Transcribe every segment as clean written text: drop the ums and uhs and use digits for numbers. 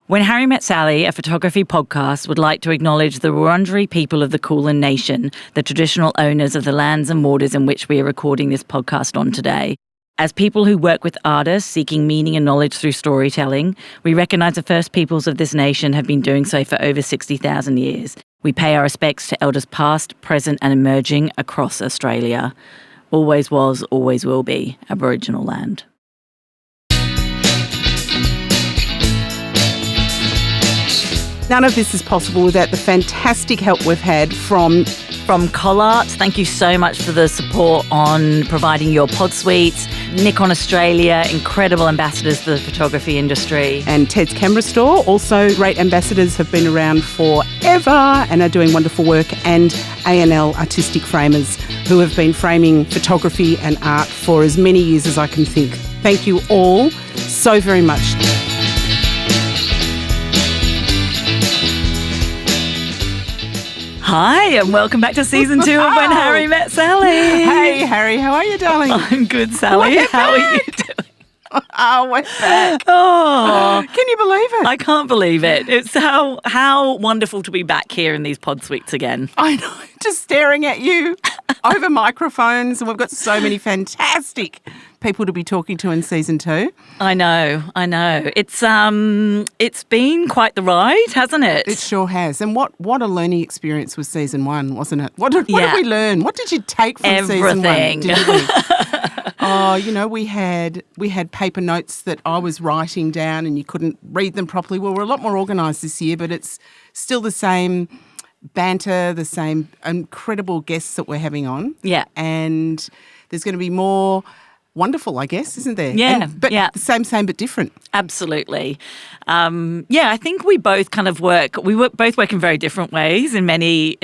When Harri Met Sally, a photography podcast, would like to acknowledge the Wurundjeri people of the Kulin Nation, the traditional owners of the lands and waters in which we are recording this podcast on today. As people who work with artists seeking meaning and knowledge through storytelling, we recognise the first peoples of this nation have been doing so for over 60,000 years. We pay our respects to elders past, present and emerging across Australia. Always was, always will be Aboriginal land. None of this is possible without the fantastic help we've had from ColArts. Thank you so much for the support on providing your pod suites. Nikon Australia, incredible ambassadors for the photography industry. And Ted's Camera Store, also great ambassadors, have been around forever and are doing wonderful work. And A&L Artistic Framers, who have been framing photography and art for as many years as I can think. Thank you all so very much. Hi, and welcome back to season 2 of When Harri Met Sally. Hey, Harri, how are you, darling? I'm good, Sally. How are you doing? Oh, we're back. Oh, Can you believe it? I can't believe it. It's how wonderful to be back here in these pod suites again. I know, just staring at you over microphones, and we've got so many fantastic people to be talking to in season 2. I know. It's been quite the ride, hasn't it? It sure has. And what a learning experience was season 1, wasn't it? What did we learn? What did you take from season 1? Didn't we? Oh, you know, we had paper notes that I was writing down and you couldn't read them properly. Well, we're a lot more organised this year, but it's still the same banter, the same incredible guests that we're having on. Yeah. And there's going to be more wonderful, I guess, isn't there? Yeah. But the same but different. Absolutely. I think we both kind of work. Both work in very different ways in many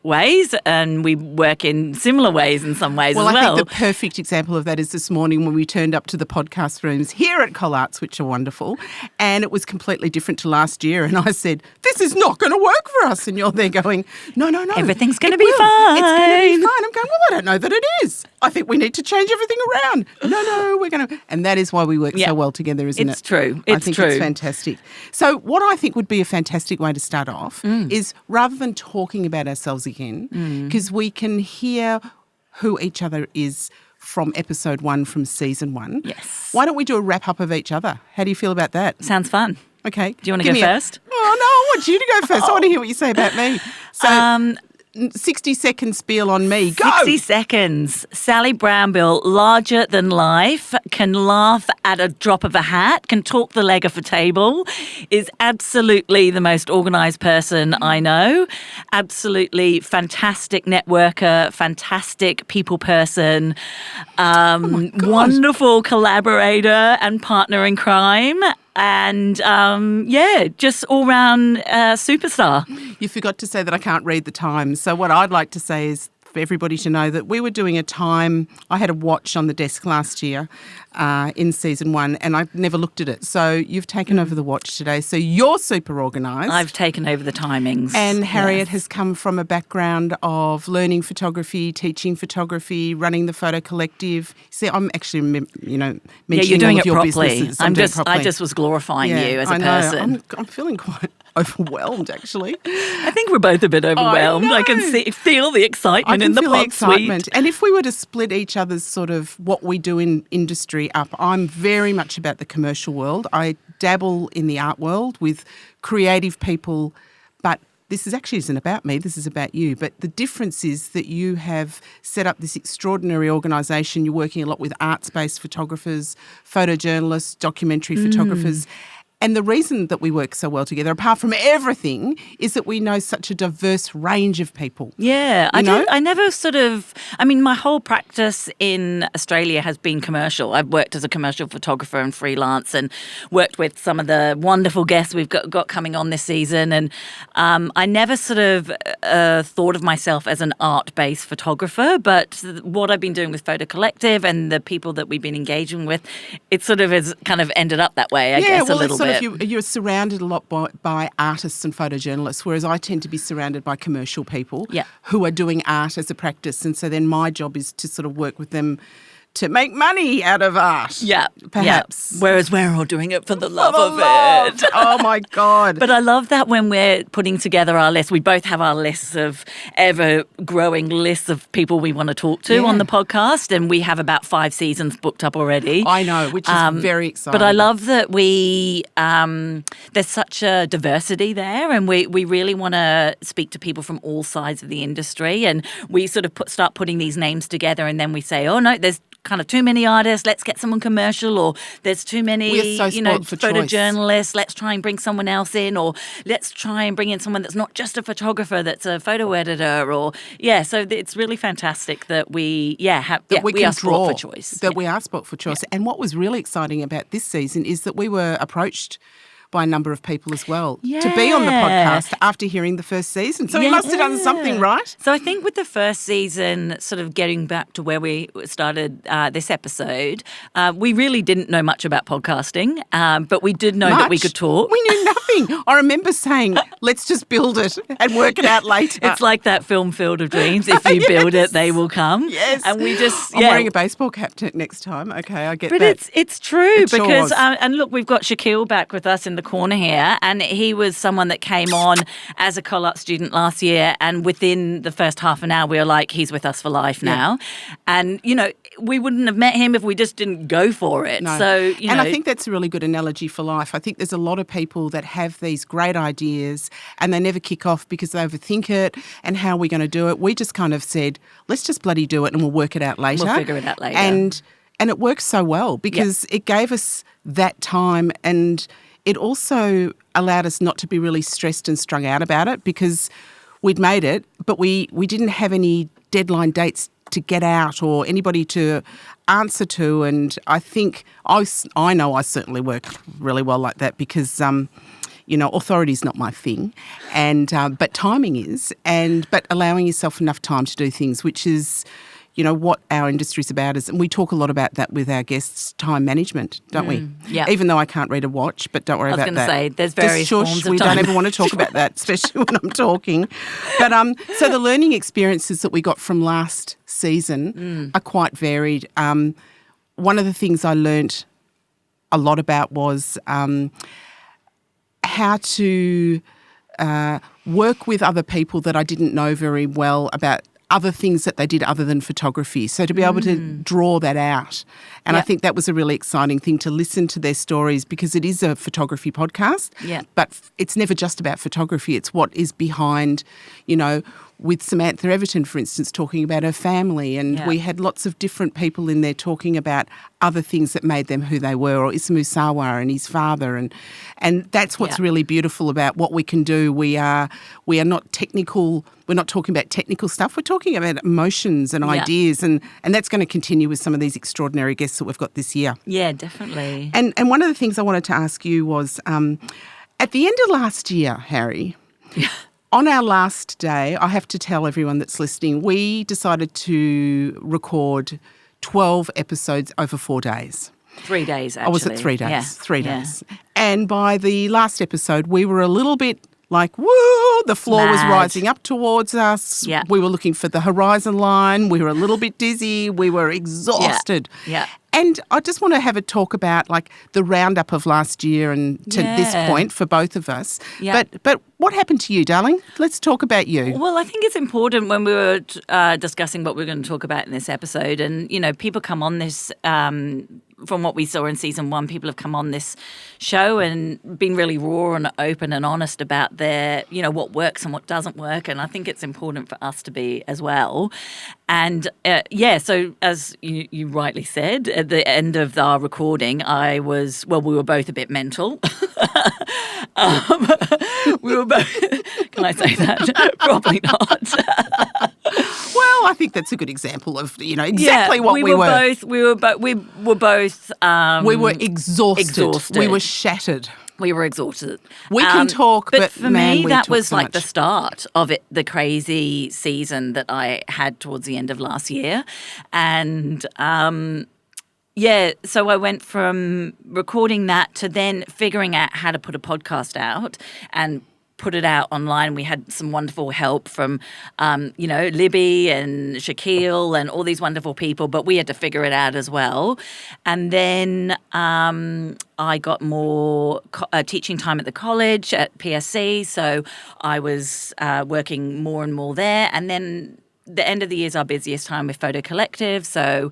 ways, and we work in similar ways in some ways as well. I think the perfect example of that is this morning when we turned up to the podcast rooms here at ColArts, which are wonderful, and it was completely different to last year. And I said, "This is not going to work for us," and you're there going, "No, everything's going to be fine. It's going to be fine." I'm going, "Well, I don't know that it is. I think we need to change everything around." No, we're going to, and that is why we work so well together, isn't it? It's true. I think it's fantastic. So what I think would be a fantastic way to start off is, rather than talking about ourselves again, because we can hear who each other is from episode 1 from season 1. Yes. Why don't we do a wrap-up of each other? How do you feel about that? Sounds fun. Okay. Do you want to go first? Oh, no, I want you to go first. I want to hear what you say about me. So 60-second spiel on me. Go! 60 seconds. Sally Brownbill, larger than life, can laugh at a drop of a hat, can talk the leg of a table, is absolutely the most organised person I know, absolutely fantastic networker, fantastic people person, wonderful collaborator and partner in crime. And, just all-round superstar. You forgot to say that I can't read the time. So what I'd like to say is for everybody to know that we were doing a time. I had a watch on the desk last year in season 1 and I never looked at it. So you've taken over the watch today. So you're super organised. I've taken over the timings. And Harriet has come from a background of learning photography, teaching photography, running the photo collective. See, I'm actually, mentioning you're doing all of it your properly. businesses. I just was glorifying you as a person. I'm feeling quite overwhelmed, actually. I think we're both a bit overwhelmed. I can feel the excitement in the pod suite. And if we were to split each other's sort of what we do in industry up, I'm very much about the commercial world. I dabble in the art world with creative people, but this isn't about me, this is about you. But the difference is that you have set up this extraordinary organisation. You're working a lot with arts-based photographers, photojournalists, documentary photographers. And the reason that we work so well together, apart from everything, is that we know such a diverse range of people. Yeah, I never my whole practice in Australia has been commercial. I've worked as a commercial photographer and freelance and worked with some of the wonderful guests we've got coming on this season. And I never thought of myself as an art-based photographer, but what I've been doing with Photo Collective and the people that we've been engaging with, it sort of has kind of ended up that way, I guess, a little bit. You're surrounded a lot by artists and photojournalists, whereas I tend to be surrounded by commercial people who are doing art as a practice. And so then my job is to sort of work with them to make money out of art. Yeah. Perhaps. Yeah. Whereas we're all doing it for the love of it. Oh, my God. But I love that when we're putting together our list, we both have our lists of ever-growing lists of people we want to talk to on the podcast, and we have about 5 seasons booked up already. I know, which is very exciting. But I love that there's such a diversity there, and we really want to speak to people from all sides of the industry, and we sort of start putting these names together, and then we say, oh, no, there's kind of too many artists, let's get someone commercial, or there's too many photojournalists, let's try and bring someone else in, or let's try and bring in someone that's not just a photographer, that's a photo editor, or so it's really fantastic that we we are sport for choice. That we are sport for choice. And what was really exciting about this season is that we were approached by a number of people as well to be on the podcast after hearing the first season. So we must have done something right. So I think with the first season, sort of getting back to where we started this episode, we really didn't know much about podcasting, but we did know that we could talk. We knew nothing. I remember saying, let's just build it and work it out later. It's like that film Field of Dreams. If you build it, they will come. Yes. And we just... I'm wearing a baseball cap next time. Okay, I get that. But it's true because... Sure and look, we've got Shaquille back with us in the corner here, and he was someone that came on as a Collart student last year, and within the first half an hour we were like, he's with us for life now. And we wouldn't have met him if we just didn't go for it. No. So I think that's a really good analogy for life. I think there's a lot of people that have these great ideas and they never kick off because they overthink it and how are we going to do it. We just kind of said, let's just bloody do it and we'll work it out later. We'll figure it out later. And it works so well because it gave us that time, and it also allowed us not to be really stressed and strung out about it because we'd made it, but we didn't have any deadline dates to get out or anybody to answer to. And I think I know I certainly work really well like that because authority is not my thing, but timing is, but allowing yourself enough time to do things, which is what our industry is about, and we talk a lot about that with our guests, time management, don't we? Yeah. Even though I can't read a watch, but don't worry about that. I was going to say, there's various forms of time. We don't ever want to talk about that, especially when I'm talking. But so the learning experiences that we got from last season are quite varied. One of the things I learnt a lot about was how to work with other people that I didn't know very well about other things that they did other than photography. So to be able to draw that out. And I think that was a really exciting thing, to listen to their stories, because it is a photography podcast, but it's never just about photography. It's what is behind, with Samantha Everton, for instance, talking about her family. And we had lots of different people in there talking about other things that made them who they were, or Isamu Sawa and his father. And that's what's really beautiful about what we can do. We are not technical. We're not talking about technical stuff. We're talking about emotions and ideas. And that's going to continue with some of these extraordinary guests that we've got this year. Yeah, definitely. And one of the things I wanted to ask you was, at the end of last year, Harri, on our last day, I have to tell everyone that's listening, we decided to record 12 episodes over 4 days. 3 days, actually. Oh, was it 3 days? Yeah. 3 days. And by the last episode, we were a little bit like, woo, the floor was rising up towards us. Yeah. We were looking for the horizon line. We were a little bit dizzy. We were exhausted. Yeah. And I just want to have a talk about like the roundup of last year and to this point for both of us. Yeah. But what happened to you, darling? Let's talk about you. Well, I think it's important when we were discussing what we're going to talk about in this episode, and, people come on this, from what we saw in season 1, people have come on this show and been really raw and open and honest about their, what works and what doesn't work. And I think it's important for us to be as well. And so as you rightly said, at the end of our recording, we were both a bit mental. We were both, can I say that? Probably not. Well, I think that's a good example of, exactly what we were. We were both. We were exhausted. We were shattered. We were exhausted. We can talk, but for me, that was so like much. the start of it, the crazy season that I had towards the end of last year. And so I went from recording that to then figuring out how to put a podcast out and put it out online. We had some wonderful help from, Libby and Shaquille and all these wonderful people, but we had to figure it out as well. And then I got more teaching time at the college at PSC, so I was working more and more there. And then the end of the year is our busiest time with Photo Collective, so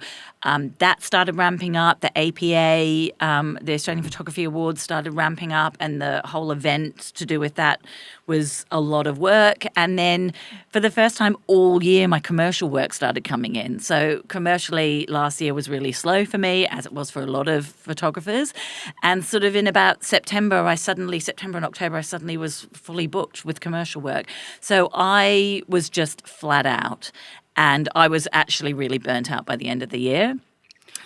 that started ramping up. The APA, the Australian Photography Awards, started ramping up, and the whole event to do with that was a lot of work. And then for the first time all year, my commercial work started coming in. So commercially, last year was really slow for me, as it was for a lot of photographers. And sort of in about September and October, I suddenly was fully booked with commercial work. So I was just flat out. And I was actually really burnt out by the end of the year.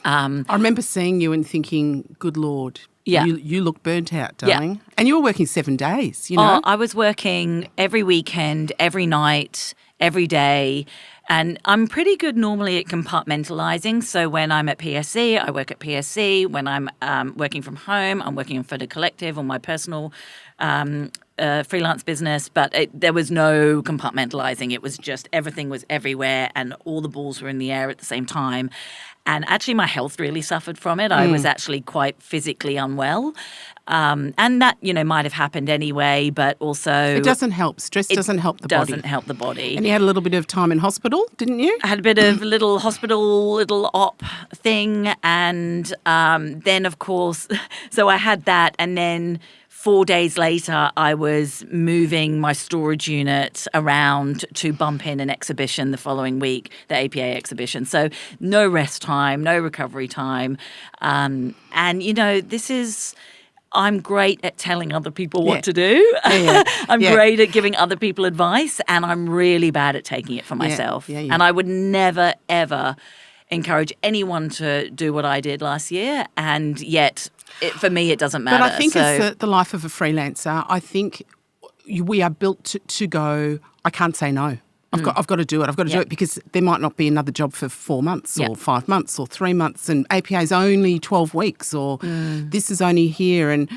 I remember seeing you and thinking, good Lord, Yeah. you look burnt out, darling. Yeah. And you were working 7 days, you know. Oh, I was working every weekend, every night, every day. And I'm pretty good normally at compartmentalising. So when I'm at PSC, I work at PSC. When I'm working from home, I'm working on Photo Collective on my personal freelance business. But there was no compartmentalising. It was just everything was everywhere and all the balls were in the air at the same time. And actually my health really suffered from it. I was actually quite physically unwell. And that, might have happened anyway, but also... It doesn't help. Stress doesn't help the body. Doesn't help the body. And you had a little bit of time in hospital, didn't you? I had a bit of little op thing. And then, of course, so I had that. And then 4 days later, I was moving my storage unit around to bump in an exhibition the following week, the APA exhibition. So no rest time, no recovery time. And, this is... I'm great at telling other people what to do. I'm great at giving other people advice, and I'm really bad at taking it for myself. And I would never, ever encourage anyone to do what I did last year, and yet for me it doesn't matter. But I think it's the life of a freelancer. I think we are built to go, I can't say no. I've got to do it. I've got to do it because there might not be another job for 4 months or 5 months or 3 months, and APA is only 12 weeks or this is only here. And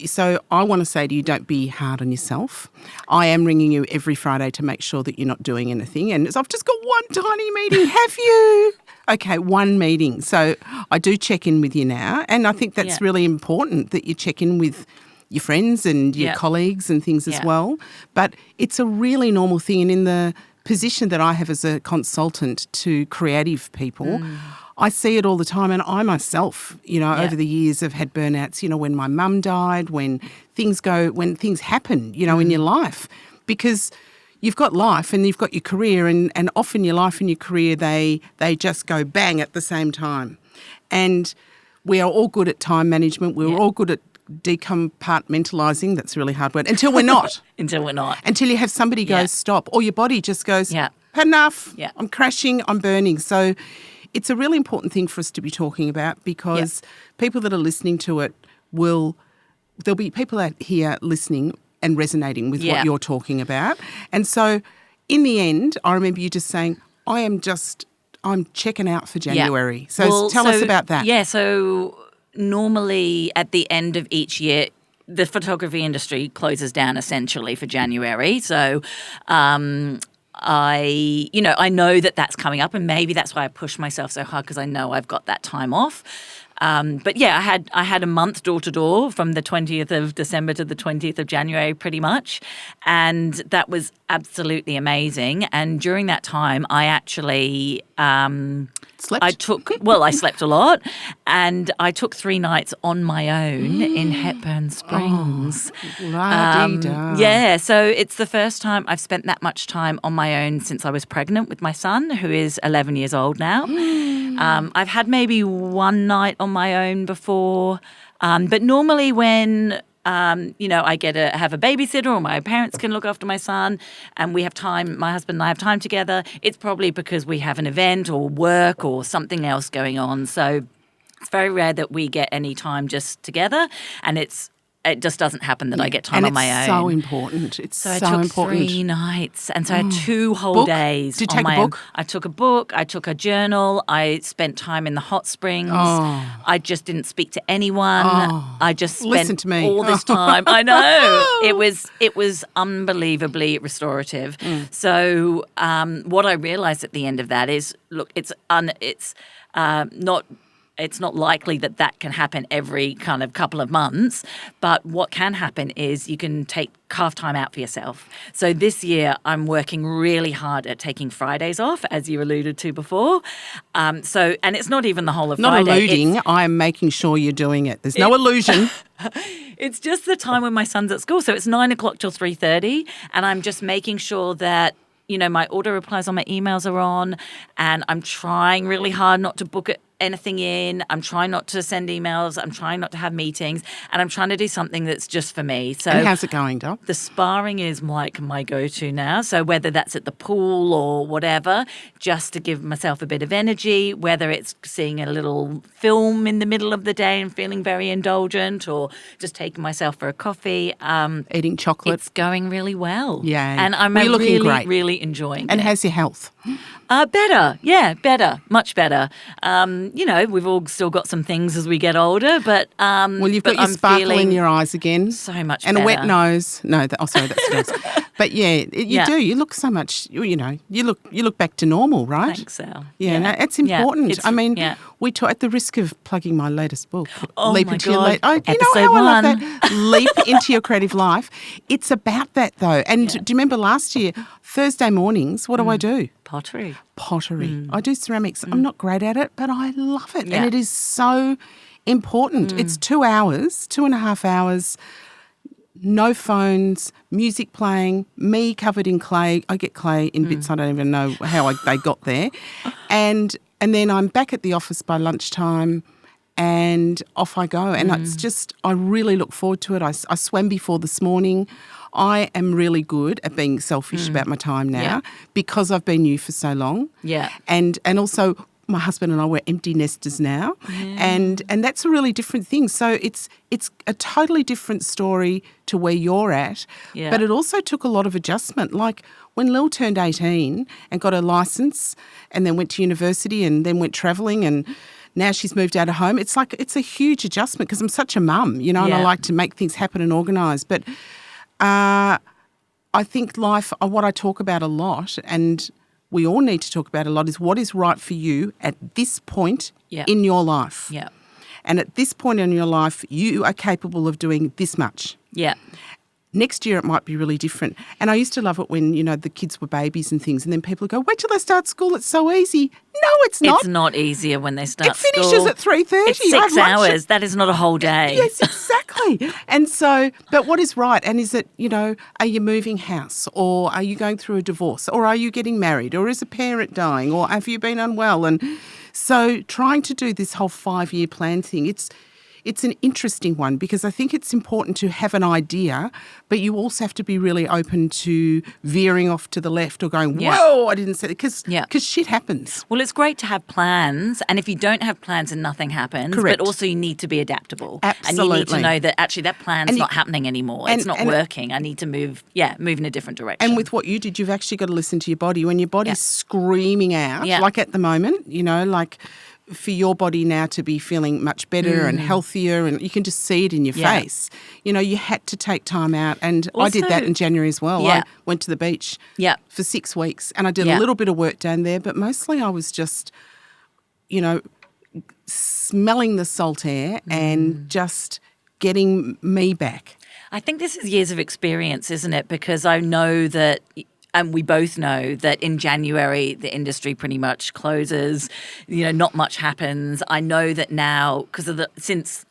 so I want to say to you, don't be hard on yourself. I am ringing you every Friday to make sure that you're not doing anything. And I've just got one tiny meeting. Have you? Okay, one meeting. So I do check in with you now. And I think that's really important that you check in with your friends and your colleagues and things as well. But it's a really normal thing. And in the position that I have as a consultant to creative people, I see it all the time. And I myself, over the years have had burnouts, when my mum died, when things happen, in your life. Because you've got life and you've got your career, and often your life and your career, they just go bang at the same time. And we are all good at time management. We're all good at decompartmentalising. That's a really hard word. Until we're not. Until you have somebody go, stop. Or your body just goes, had enough. I'm crashing. I'm burning. So it's a really important thing for us to be talking about, because people that are listening to it there'll be people out here listening and resonating with what you're talking about. And so in the end, I remember you just saying, I'm checking out for January. So tell us about that. Yeah, so normally at the end of each year, the photography industry closes down essentially for January. So I know that that's coming up, and maybe that's why I push myself so hard, because I know I've got that time off. But I had a month door to door from the 20th of December to the 20th of January pretty much. And that was absolutely amazing. And during that time, I actually slept? I slept a lot, and I took 3 nights on my own in Hepburn Springs. So it's the first time I've spent that much time on my own since I was pregnant with my son, who is 11 years old now. I've had maybe 1 night on my own before, but normally when I get to have a babysitter, or my parents can look after my son, and we have time, my husband and I have time together, it's probably because we have an event or work or something else going on. So it's very rare that we get any time just together, and it's it just doesn't happen that I get time on my own. And it's so important. It's so I took important. 3 nights, and so I had 2 whole days. Did you on take my a book? own. I took a book. I took a journal. I spent time in the hot springs. I just didn't speak to anyone. I just Listen spent to me. all this time. I know it was unbelievably restorative. So what I realised at the end of that is, look, it's not likely that can happen every kind of couple of months, but what can happen is you can carve time out for yourself. So this year I'm working really hard at taking Fridays off, as you alluded to before. And it's not even the whole of Not Friday. alluding, I'm making sure you're doing it. There's no illusion. It's just the time when my son's at school. So it's 9 o'clock till 3:30, and I'm just making sure that, you know, my auto replies on my emails are on, and I'm trying really hard not to book anything in. I'm trying not to send emails. I'm trying not to have meetings, and I'm trying to do something that's just for me. So, and how's it going, Doc? The sparring is like my go-to now. So whether that's at the pool or whatever, just to give myself a bit of energy, whether it's seeing a little film in the middle of the day and feeling very indulgent, or just taking myself for a coffee. Eating chocolate. It's going really well. Yeah. And I'm You're looking really, great. really enjoying And it. how's your health? Better. Yeah, better. Much better. You know, we've all still got some things as we get older, but Well, you've got your I'm sparkle in feeling your eyes again. so much and better. a wet nose. No, sorry, that's yours. But yeah, you Yeah. do. You look so much. You know, you look back to normal, right? Thanks, Sal. Yeah, no, it's Yeah. important. It's- I mean, yeah. we talk at the risk of plugging my latest book, Oh, Leap my into Your God. You know Episode how I love 1. that? Leap into your creative life. It's about that though. And do you remember last year, Thursday mornings, what do I do? Pottery. I do ceramics. I'm not great at it, but I love it. Yeah. And it is so important. It's 2.5 hours, no phones, music playing, me covered in clay. I get clay in bits. I don't even know how they got there. And then I'm back at the office by lunchtime and off I go. And it's just, I really look forward to it. I swam before this morning. I am really good at being selfish about my time now because I've been you for so long. Yeah. And also my husband and I, we're empty nesters now. And that's a really different thing. So it's a totally different story to where you're at. Yeah. But it also took a lot of adjustment. Like when Lil turned 18 and got her licence and then went to university and then went travelling and now she's moved out of home. It's like it's a huge adjustment because I'm such a mum, you know, and I like to make things happen and organise. But I think life, what I talk about a lot, and we all need to talk about a lot, is what is right for you at this point in your life. Yeah. And at this point in your life, you are capable of doing this much. Yeah. Next year it might be really different. And I used to love it when, you know, the kids were babies and things, and then people would go, wait till they start school, it's so easy. No, it's not. It's not easier when they start It finishes school. at 3:30. It's 6 hours. That is not a whole day. Yes, exactly. And so, but what is right? And is it, you know, are you moving house, or are you going through a divorce, or are you getting married, or is a parent dying, or have you been unwell? And so trying to do this whole 5-year plan thing, it's an interesting one because I think it's important to have an idea, but you also have to be really open to veering off to the left or going, whoa, I didn't say that, because shit happens. Well, it's great to have plans, and if you don't have plans and nothing happens, Correct. but also you need to be adaptable. Absolutely. And you need to know that actually that plan's not happening anymore. It's not working. I need to move in a different direction. And with what you did, you've actually got to listen to your body. When your body's screaming out, like at the moment, you know, like for your body now to be feeling much better and healthier, and you can just see it in your face. You know, you had to take time out, and I did that in January as well. I went to the beach for 6 weeks, and I did a little bit of work down there, but mostly I was just, you know, smelling the salt air and just getting me back. I think this is years of experience, isn't it? Because I know that, and we both know that in January the industry pretty much closes. You know, not much happens. I know that now, because of since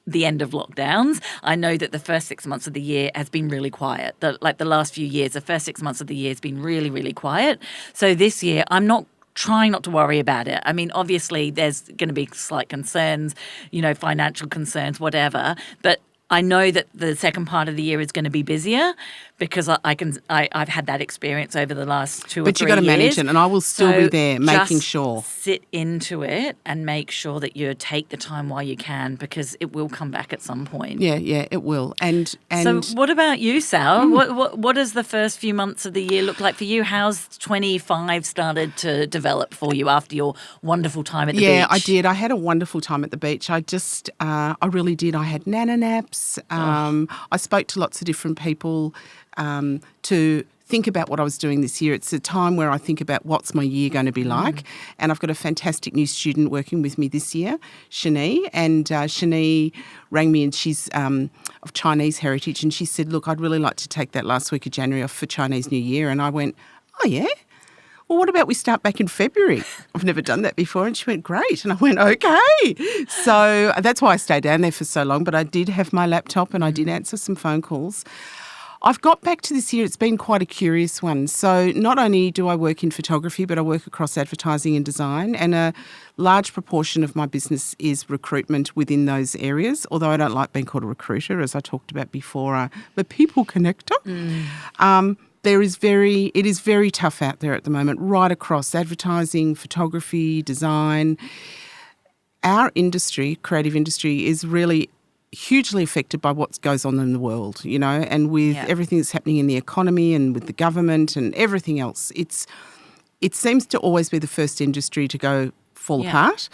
the end of lockdowns, I know that the first 6 months of the year has been really quiet. The last few years, the first 6 months of the year has been really, really quiet. So this year, I'm trying not to worry about it. I mean, obviously there's going to be slight concerns, you know, financial concerns, whatever, but I know that the second part of the year is going to be busier because I've had that experience over the last 2 or 3 years. But you've got to manage it, and I will still be there making sure. Sit into it and make sure that you take the time while you can, because it will come back at some point. Yeah, it will. And so what about you, Sal? What does the first few months of the year look like for you? How's 25 started to develop for you after your wonderful time at the beach? Yeah, I did. I had a wonderful time at the beach. I really did. I had nana naps. I spoke to lots of different people to think about what I was doing this year. It's a time where I think about what's my year going to be like. And I've got a fantastic new student working with me this year, Shani. And Shani rang me, and she's of Chinese heritage. And she said, look, I'd really like to take that last week of January off for Chinese New Year. And I went, oh, yeah? Well, what about we start back in February? I've never done that before. And she went, great. And I went, okay. So that's why I stayed down there for so long. But I did have my laptop and I did answer some phone calls. I've got back to this year. It's been quite a curious one. So not only do I work in photography, but I work across advertising and design. And a large proportion of my business is recruitment within those areas, although I don't like being called a recruiter, as I talked about before. I'm a people connector. It is very tough out there at the moment, right across advertising, photography, design. Our industry, creative industry, is really hugely affected by what goes on in the world, you know, and with everything that's happening in the economy and with the government and everything else. It seems to always be the first industry to go fall apart.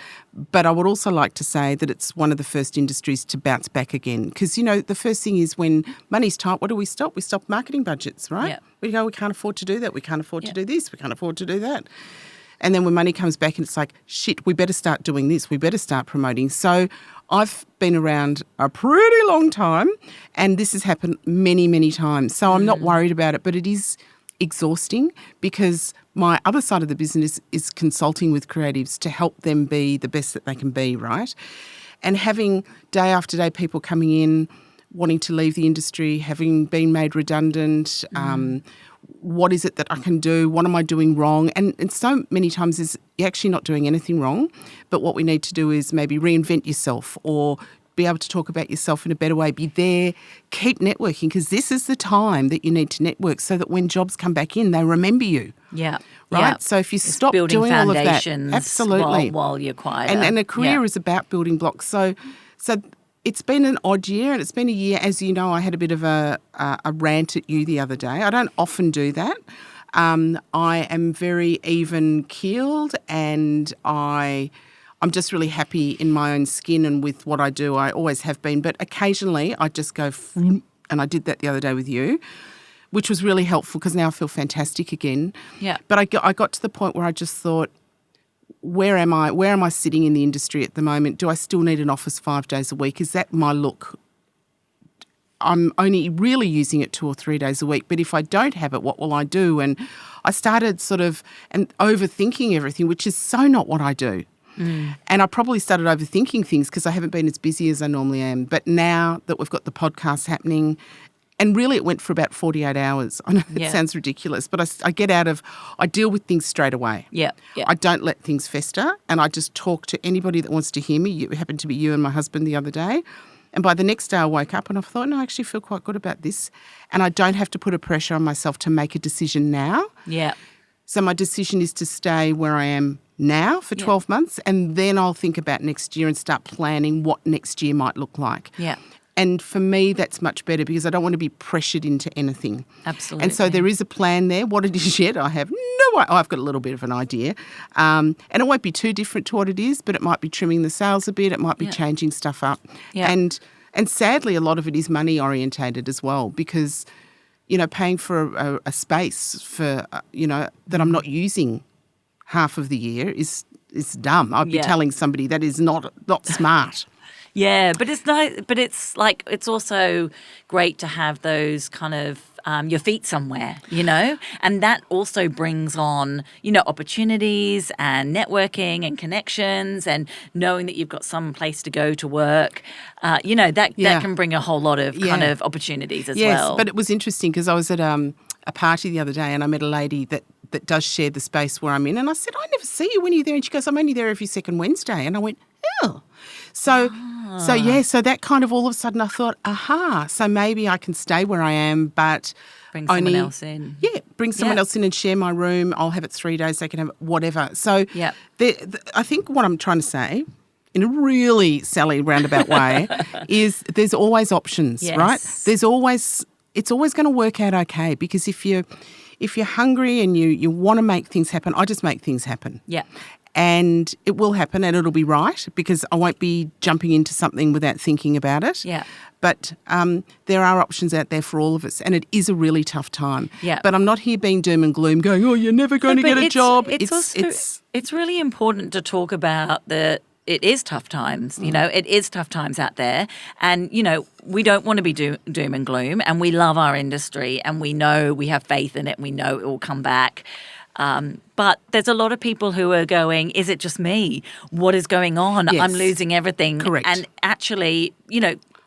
But I would also like to say that it's one of the first industries to bounce back again. Because, you know, the first thing is when money's tight, what do we stop? We stop marketing budgets, right? Yeah. We go, we can't afford to do that. We can't afford to do this. We can't afford to do that. And then when money comes back and it's like, shit, we better start doing this. We better start promoting. So I've been around a pretty long time and this has happened many, many times. So I'm not worried about it, but it is exhausting because my other side of the business is consulting with creatives to help them be the best that they can be, right? And having day after day people coming in, wanting to leave the industry, having been made redundant, what is it that I can do? What am I doing wrong? And so many times is you're actually not doing anything wrong, but what we need to do is maybe reinvent yourself or be able to talk about yourself in a better way, be there, keep networking, because this is the time that you need to network so that when jobs come back in, they remember you. Yeah. Right? Yeah. So if you It's stop building doing all of that, foundations absolutely, while you're quieter. and a career is about building blocks. So it's been an odd year, and it's been a year, as you know, I had a bit of a rant at you the other day. I don't often do that. I am very even-keeled, and I'm just really happy in my own skin and with what I do. I always have been. But occasionally I just go, and I did that the other day with you, which was really helpful because now I feel fantastic again. Yeah. But I got to the point where I just thought, where am I? Where am I sitting in the industry at the moment? Do I still need an office 5 days a week? Is that my look? I'm only really using it 2 or 3 days a week. But if I don't have it, what will I do? And I started overthinking everything, which is so not what I do. And I probably started overthinking things because I haven't been as busy as I normally am. But now that we've got the podcast happening, and really it went for about 48 hours. I know it sounds ridiculous, but I deal with things straight away. Yeah. I don't let things fester, and I just talk to anybody that wants to hear me. It happened to be you and my husband the other day. And by the next day I woke up and I thought, no, I actually feel quite good about this. And I don't have to put a pressure on myself to make a decision now. Yeah. So my decision is to stay where I am now for 12 months, and then I'll think about next year and start planning what next year might look like. Yeah. And for me, that's much better because I don't want to be pressured into anything. Absolutely. And so there is a plan there. What it is yet, I have no idea. I've got a little bit of an idea. And it won't be too different to what it is, but it might be trimming the sails a bit. It might be changing stuff up. Yeah. And sadly, a lot of it is money orientated as well because, you know, paying for a space for, that I'm not using half of the year is dumb. I'd be telling somebody that is not smart. Yeah, but it's nice. But it's also great to have those kind of your feet somewhere, you know, and that also brings on, opportunities and networking and connections and knowing that you've got some place to go to work. That can bring a whole lot of kind of opportunities as well. Yes, but it was interesting because I was at a party the other day and I met a lady that does share the space where I'm in, and I said, I never see you when you're there, and she goes, I'm only there every second Wednesday, and I went, oh. So So that kind of all of a sudden I thought, so maybe I can stay where I am, but Bring someone else in. Yeah, bring someone else in and share my room. I'll have it 3 days, they can have it, whatever. So I think what I'm trying to say, in a really Sally roundabout way, is there's always options, right? It's always going to work out okay, because if you're hungry and you want to make things happen, I just make things happen. Yeah. And it will happen and it'll be right, because I won't be jumping into something without thinking about it. Yeah. But there are options out there for all of us, and it is a really tough time. Yeah. But I'm not here being doom and gloom going, you're never going to get a job. It's really important to talk about it is tough times, it is tough times out there. And, we don't want to be doom and gloom, and we love our industry and we know we have faith in it. We know it will come back. But there's a lot of people who are going, is it just me? What is going on? Yes. I'm losing everything. Correct. And actually,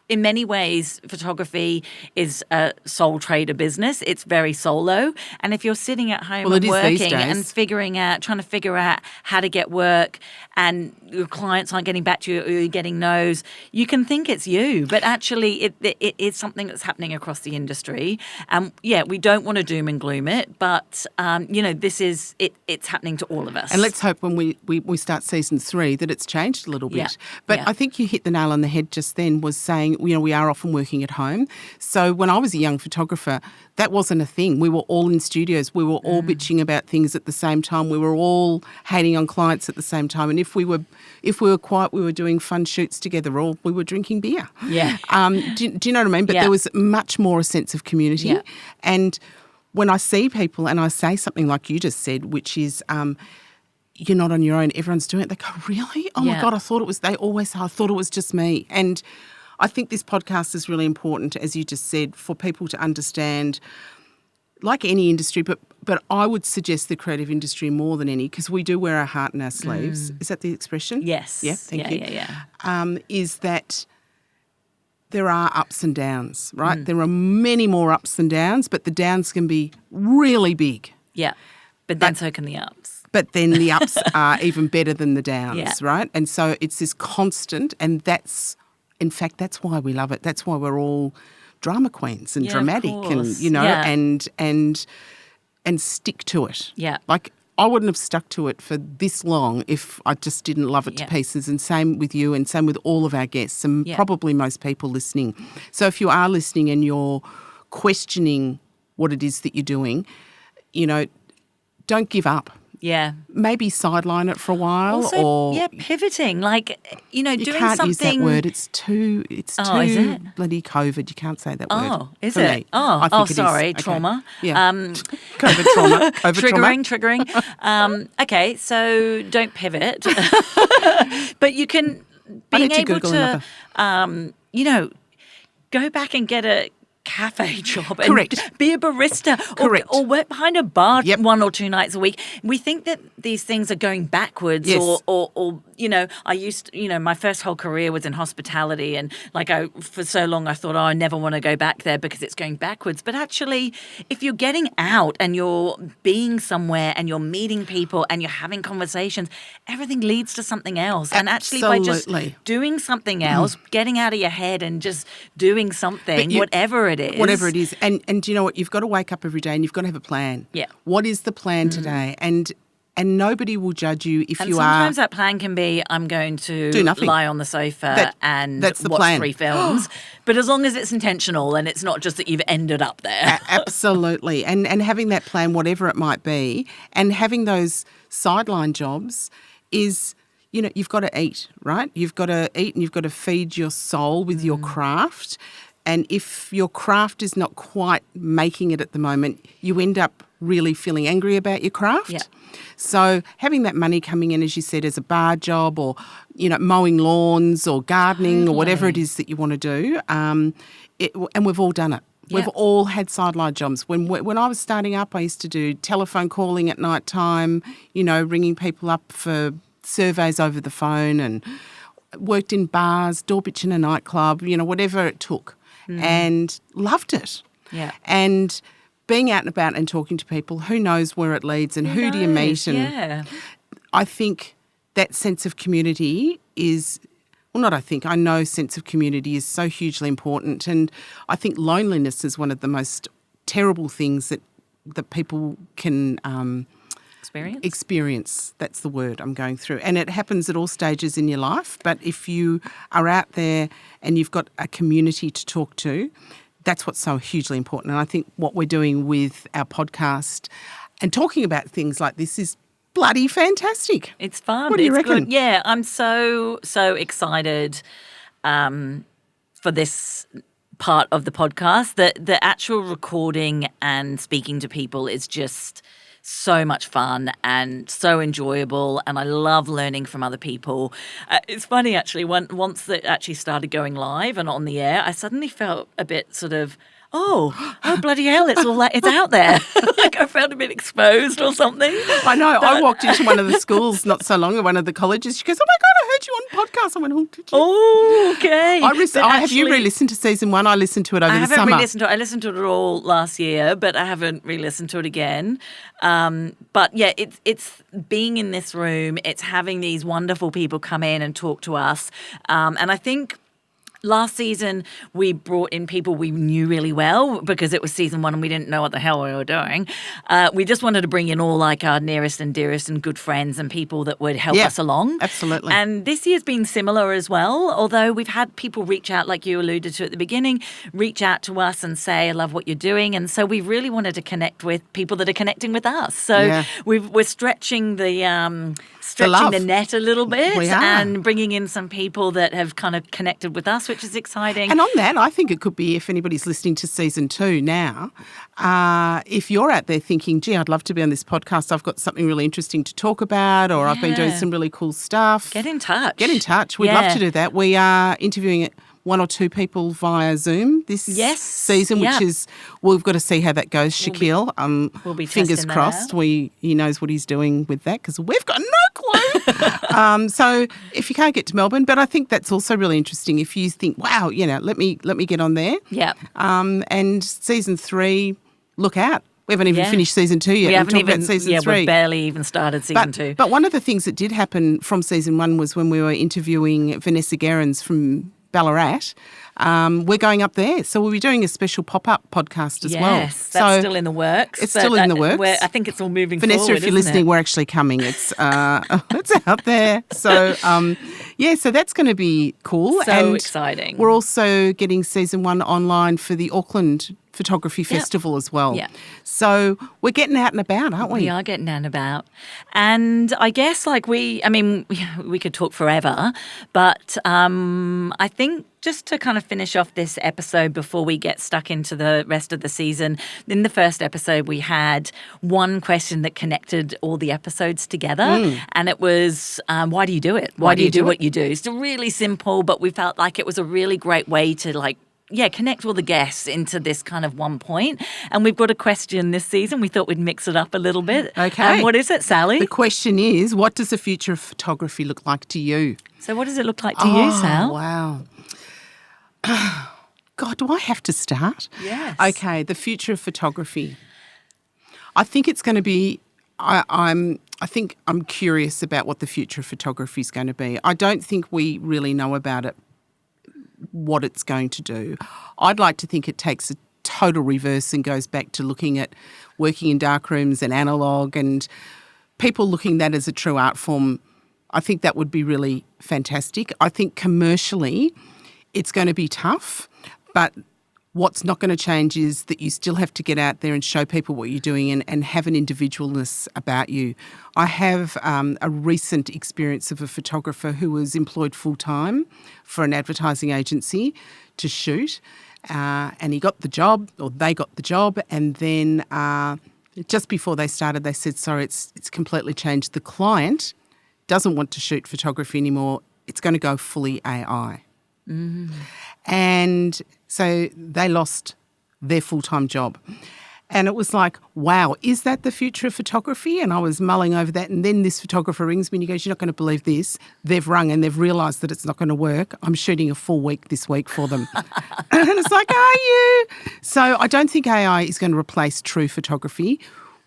in many ways, photography is a sole trader business. It's very solo. And if you're sitting at home and working and trying to figure out how to get work, and your clients aren't getting back to you or you're getting no's, you can think it's you. But actually, it is something that's happening across the industry. We don't want to doom and gloom it, but, this is, it's happening to all of us. And let's hope when we start season 3 that it's changed a little bit. Yeah. But I think you hit the nail on the head just then, was saying, we are often working at home. So when I was a young photographer, that wasn't a thing. We were all in studios. We were all bitching about things at the same time. We were all hating on clients at the same time. And if we were quiet, we were doing fun shoots together, or we were drinking beer. Yeah. Do you know what I mean? But there was much more a sense of community. Yeah. And when I see people and I say something like you just said, which is, you're not on your own, everyone's doing it, they go, really? Oh my God, I thought it was just me. And I think this podcast is really important, as you just said, for people to understand, like any industry, but I would suggest the creative industry more than any, because we do wear our heart in our sleeves. Is that the expression? Yes. Yeah, thank you. Yeah. Is that there are ups and downs, right? There are many more ups than downs, but the downs can be really big. Yeah, but then so can the ups. But then the ups are even better than the downs, right? And so it's this constant, and that's why we love it. That's why we're all drama queens and dramatic, and and stick to it. Yeah. Like, I wouldn't have stuck to it for this long if I just didn't love it to pieces. And same with you, and same with all of our guests, and probably most people listening. So if you are listening and you're questioning what it is that you're doing, don't give up. Yeah. Maybe sideline it for a while. Also, pivoting. Like, you doing can't something. Use that word. It's too is it? bloody COVID. You can't say that word. Oh, is for it? Me. Oh, sorry. Okay. Trauma. Yeah. COVID trauma. Triggering. Okay, so don't pivot. But you can, being able to, go back and get a cafe job and be a barista or work behind a bar 1 or 2 nights a week. We think that these things are going backwards or I used to, my first whole career was in hospitality, and for so long I thought, I never want to go back there because it's going backwards. But actually, if you're getting out and you're being somewhere and you're meeting people and you're having conversations, everything leads to something else. And actually, by just doing something else, getting out of your head and just doing something, whatever it is. Whatever it is. And do you know what? You've got to wake up every day and you've got to have a plan. Yeah. What is the plan today? And nobody will judge you if you are. Sometimes that plan can be, I'm going to do nothing. Lie on the sofa and that's the watch plan. 3 films. But as long as it's intentional and it's not just that you've ended up there. Absolutely. And having that plan, whatever it might be, and having those sideline jobs is, you've got to eat, right? You've got to eat and you've got to feed your soul with your craft. And if your craft is not quite making it at the moment, you end up really feeling angry about your craft. Yeah. So having that money coming in, as you said, as a bar job or, mowing lawns or gardening or whatever it is that you want to do, and we've all done it. Yeah. We've all had sideline jobs. When I was starting up, I used to do telephone calling at night time, ringing people up for surveys over the phone, and worked in bars, door bitch in a nightclub, whatever it took. And loved it. Yeah. And being out and about and talking to people, who knows where it leads and who do you meet? And I think that sense of community is I know sense of community is so hugely important. And I think loneliness is one of the most terrible things that people can experience. That's the word I'm going through. And it happens at all stages in your life. But if you are out there and you've got a community to talk to, that's what's so hugely important. And I think what we're doing with our podcast and talking about things like this is bloody fantastic. It's fun. What do you reckon? Good. Yeah, I'm so excited for this part of the podcast. The actual recording and speaking to people is just so much fun and so enjoyable, and I love learning from other people. It's funny, actually, once it actually started going live and on the air, I suddenly felt a bit sort of, oh bloody hell, it's out there. Like I felt a bit exposed or something. I know. I walked into one of the schools not so long ago, one of the colleges. She goes, oh my God, I heard you on podcast. I went, oh, did you? Oh, okay. Have you re-listened to season 1? I listened to it over the summer. I haven't re-listened to it. I listened to it all last year, but I haven't re-listened to it again. But yeah, it's being in this room. It's having these wonderful people come in and talk to us. And I think last season, we brought in people we knew really well because it was season 1 and we didn't know what the hell we were doing. We just wanted to bring in all like our nearest and dearest and good friends and people that would help us along. Absolutely. And this year's been similar as well, although we've had people reach out, like you alluded to at the beginning, reach out to us and say, I love what you're doing. And so we really wanted to connect with people that are connecting with us. So we're stretching the net a little bit and bringing in some people that have kind of connected with us, which is exciting. And on that, I think it could be, if anybody's listening to season 2 now, if you're out there thinking, gee, I'd love to be on this podcast, I've got something really interesting to talk about, or I've been doing some really cool stuff. Get in touch. We'd love to do that. We are interviewing 1 or 2 people via Zoom this season, which is, we've got to see how that goes, Shaquille. We'll be fingers crossed. He knows what he's doing with that because we've got no clue. So if you can't get to Melbourne, but I think that's also really interesting. If you think, wow, let me get on there. Yeah. And season 3, look out. We haven't even finished season 2 yet. We haven't even about season 3. We've barely even started season 2. But one of the things that did happen from season 1 was when we were interviewing Vanessa Gerrans from Ballarat. We're going up there. So we'll be doing a special pop-up podcast as well. Yes, that's still in the works. It's still in the works. I think it's all moving Vanessa, forward, if you're listening, we're actually coming. It's out there. So, so that's going to be cool. So exciting. We're also getting season 1 online for the Auckland Photography Festival as well. Yeah. So we're getting out and about, aren't we? We are getting out and about. And I guess we could talk forever, but I think just to kind of finish off this episode before we get stuck into the rest of the season, in the first episode we had one question that connected all the episodes together, and it was, why do you do it? Why do you do what you do? It's really simple, but we felt like it was a really great way to connect all the guests into this kind of one point. And we've got a question this season. We thought we'd mix it up a little bit. Okay. What is it, Sally? The question is, what does the future of photography look like to you? So what does it look like to you, Sal? Wow. God, do I have to start? Yes. Okay, the future of photography. I think it's going to be, I think I'm curious about what the future of photography is going to be. I don't think we really know about it, what it's going to do. I'd like to think it takes a total reverse and goes back to looking at working in darkrooms and analogue and people looking at that as a true art form. I think that would be really fantastic. I think commercially it's going to be tough, but what's not going to change is that you still have to get out there and show people what you're doing and have an individualness about you. I have a recent experience of a photographer who was employed full-time for an advertising agency to shoot, and he got the job, or they got the job, and then just before they started, they said, sorry, it's completely changed. The client doesn't want to shoot photography anymore. It's going to go fully AI. Mm. And so they lost their full-time job. And it was like, wow, is that the future of photography? And I was mulling over that. And then this photographer rings me and he goes, you're not going to believe this. They've rung and they've realised that it's not going to work. I'm shooting a full week this week for them. And it's like, are you? So I don't think AI is going to replace true photography.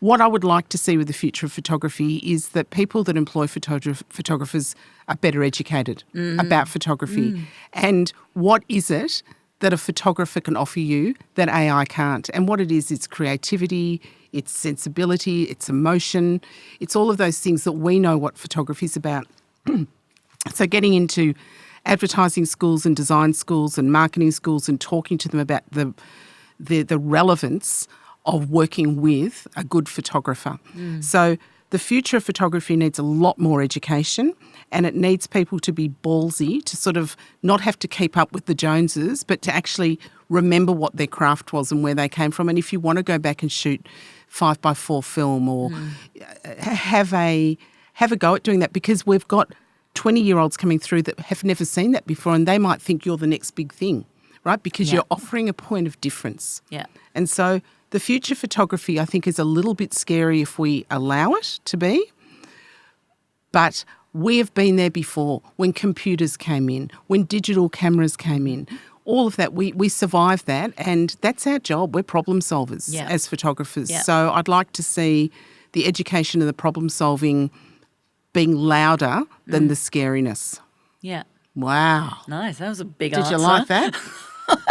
what I would like to see with the future of photography is that people that employ photographers are better educated about photography. And what is it that a photographer can offer you that AI can't? And what it is, it's creativity, it's sensibility, it's emotion, it's all of those things that we know what photography is about. So getting into advertising schools and design schools and marketing schools and talking to them about the relevance of working with a good photographer. So the future of photography needs a lot more education, and it needs people to be ballsy, to sort of not have to keep up with the Joneses, but to actually remember what their craft was and where they came from. And if you want to go back and shoot 5x4 film or have a go at doing that, because we've got 20-year-olds coming through that have never seen that before, and they might think you're the next big thing, right? Because you're offering a point of difference. Yeah. And so the future photography, I think, is a little bit scary if we allow it to be. But we have been there before when computers came in, when digital cameras came in. All of that, we survived that, and that's our job. We're problem solvers as photographers. Yeah. So I'd like to see the education and the problem solving being louder than the scariness. Yeah. Wow. Nice. That was a big answer. Did you like that?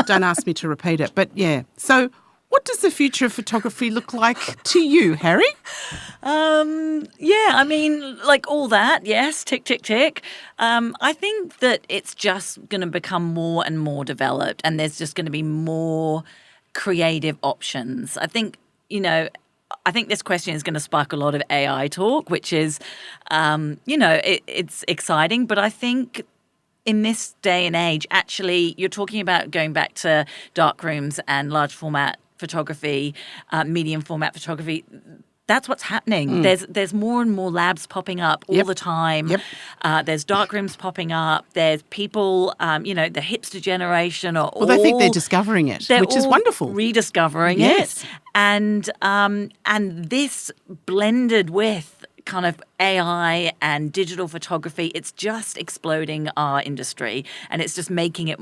Don't ask me to repeat it. But yeah. So what does the future of photography look like to you, Harri? Yeah, I mean, like all that, yes, tick, tick, tick. I think that it's just going to become more and more developed, and there's just going to be more creative options. I think this question is going to spark a lot of AI talk, which is, it's exciting, but I think in this day and age, actually, you're talking about going back to dark rooms and large format photography, medium format photography. That's what's happening. There's more and more labs popping up all the time. Yep. There's dark rooms popping up. There's people, the hipster generation they think they're discovering it, which is wonderful. Rediscovering it. And this blended with kind of AI and digital photography, it's just exploding our industry, and it's just making it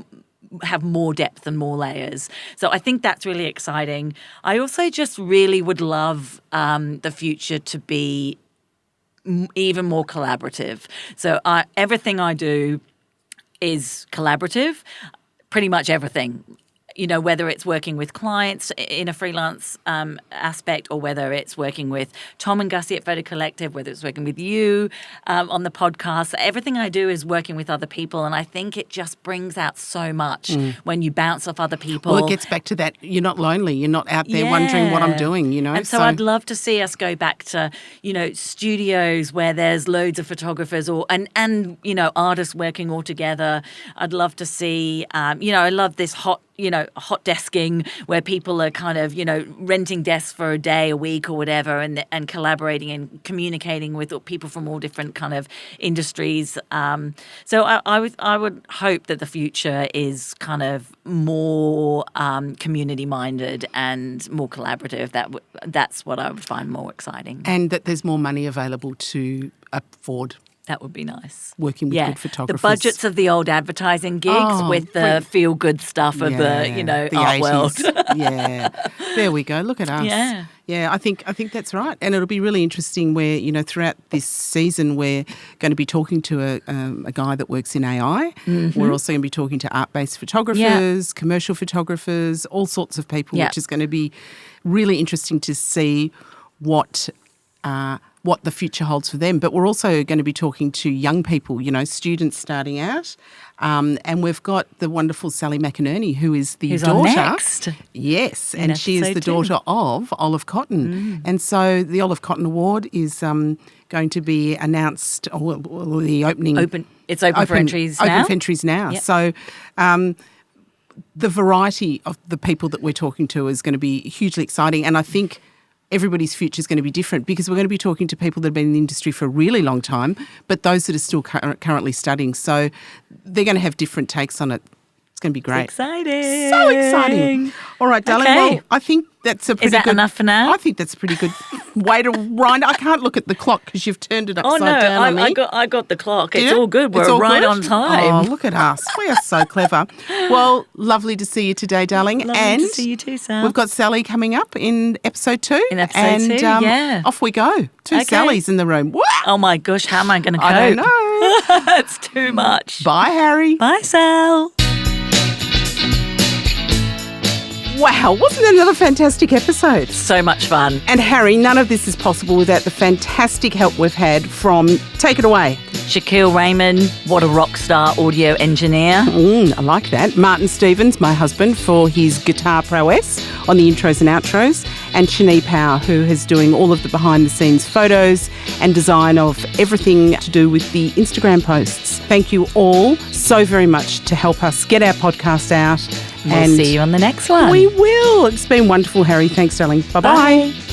have more depth and more layers. So I think that's really exciting. I also just really would love the future to be even more collaborative. So everything I do is collaborative, pretty much everything. Whether it's working with clients in a freelance aspect, or whether it's working with Tom and Gussie at Photo Collective, whether it's working with you on the podcast. Everything I do is working with other people, and I think it just brings out so much when you bounce off other people. Well, it gets back to that. You're not lonely. You're not out there wondering what I'm doing, And so I'd love to see us go back to, studios where there's loads of photographers and artists working all together. I'd love to see, I love this hot desking where people are kind of, renting desks for a day, a week or whatever, and collaborating and communicating with people from all different kind of industries. So I would hope that the future is kind of more community minded and more collaborative. That's what I would find more exciting. And that there's more money available to afford. That would be nice. Working with good photographers. The budgets of the old advertising gigs with the feel-good stuff of the art 80s. world. Yeah. There we go. Look at us. Yeah. Yeah, I think that's right. And it'll be really interesting where, throughout this season we're going to be talking to a guy that works in AI. Mm-hmm. We're also going to be talking to art-based photographers, commercial photographers, all sorts of people, which is going to be really interesting to see what the future holds for them. But we're also going to be talking to young people, students starting out. And we've got the wonderful Sally McInerney, who is the daughter. On next. Yes, and she is the daughter of Olive Cotton. And so the Olive Cotton Award is going to be announced, or the opening. It's open for entries now? Open for entries now. Yep. So the variety of the people that we're talking to is going to be hugely exciting. And I think everybody's future is going to be different, because we're going to be talking to people that have been in the industry for a really long time, but those that are still currently studying. So they're going to have different takes on it. going to be great. Exciting. So exciting. All right, darling. Okay. Well, I think that's a pretty Is that good... enough for now? I think that's a pretty good way to wind. I can't look at the clock because you've turned it upside down on me. I got the clock. It's you? all good. It's We're all right good? on time. Oh, look at us. We are so clever. Well, lovely to see you today, darling. Lovely to see you too, Sal. We've got Sally coming up in episode 2. In episode 2, yeah. Off we go. 2 Okay. Sallys in the room. Woo! Oh my gosh, how am I going to cope? I don't know. It's too much. Bye, Harri. Bye, Sal. Wow, wasn't it another fantastic episode? So much fun. And Harri, none of this is possible without the fantastic help we've had from, take it away. Shaquille Raymond, what a rock star audio engineer. I like that. Martin Stevens, my husband, for his guitar prowess on the intros and outros. And Shani Power, who is doing all of the behind-the-scenes photos and design of everything to do with the Instagram posts. Thank you all so very much to help us get our podcast out. We'll see you on the next one. We will. It's been wonderful, Harri. Thanks, darling. Bye-bye. Bye.